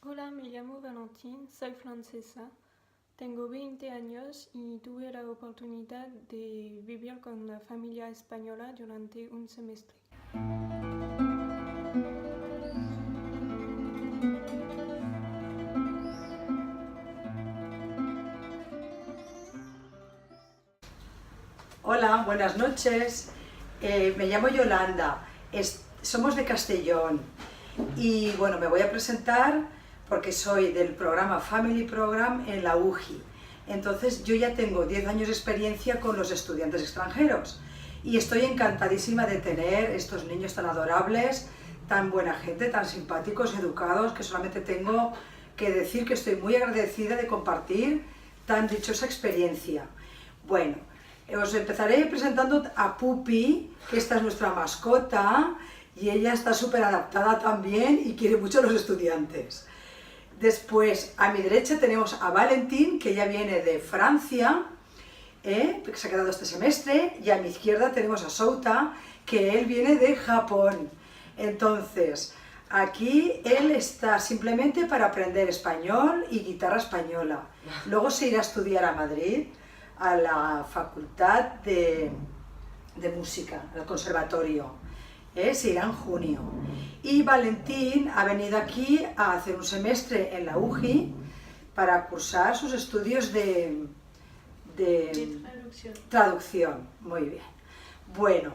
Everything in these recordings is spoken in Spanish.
Hola, me llamo Valentín, soy francesa, tengo 20 años y tuve la oportunidad de vivir con una familia española durante un semestre. Hola, buenas noches. Me llamo Yolanda. Somos de Castellón. Y bueno, me voy a presentar porque soy del programa Family Program en la UJI. Entonces yo ya tengo 10 años de experiencia con los estudiantes extranjeros. Y estoy encantadísima de tener estos niños tan adorables, tan buena gente, tan simpáticos, educados, que solamente tengo que decir que estoy muy agradecida de compartir tan dichosa experiencia. Bueno, os empezaré presentando a Pupi, que esta es nuestra mascota, y ella está súper adaptada también y quiere mucho a los estudiantes. Después, a mi derecha tenemos a Valentín, que ya viene de Francia, que se ha quedado este semestre, y a mi izquierda tenemos a Souta, que él viene de Japón. Entonces, aquí él está simplemente para aprender español y guitarra española. Luego se irá a estudiar a Madrid, a la Facultad de Música, al Conservatorio. Se irá en junio. Y Valentín ha venido aquí a hacer un semestre en la UJI para cursar sus estudios de traducción. Muy bien. Bueno,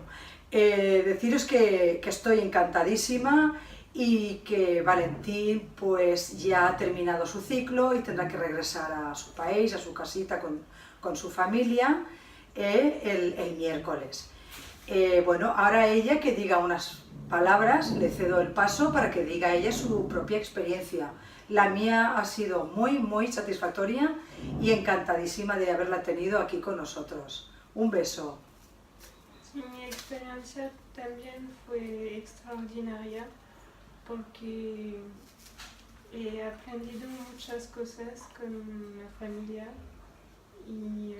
deciros que estoy encantadísima y que Valentín pues ya ha terminado su ciclo y tendrá que regresar a su país, a su casita con su familia el miércoles. Bueno, ahora ella que diga unas palabras, le cedo el paso para que diga ella su propia experiencia. La mía ha sido muy satisfactoria y encantadísima de haberla tenido aquí con nosotros. Un beso. Mi experiencia también fue extraordinaria porque he aprendido muchas cosas con la familia y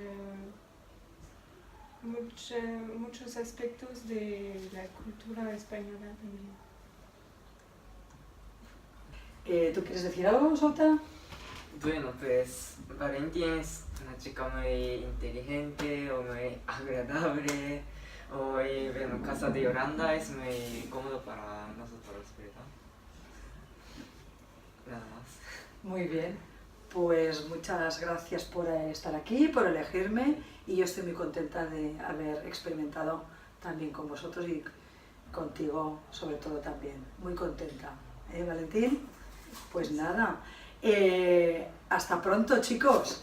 muchos aspectos de la cultura española también. ¿Tú quieres decir algo, Sota? Bueno, pues Valentín es una chica muy inteligente o muy agradable. Hoy, bueno, casa de Yolanda es muy cómodo para nosotros, ¿verdad? Nada más. Muy bien. Pues muchas gracias por estar aquí, por elegirme, y yo estoy muy contenta de haber experimentado también con vosotros y contigo sobre todo también. Muy contenta. Valentín? Pues nada, hasta pronto, chicos.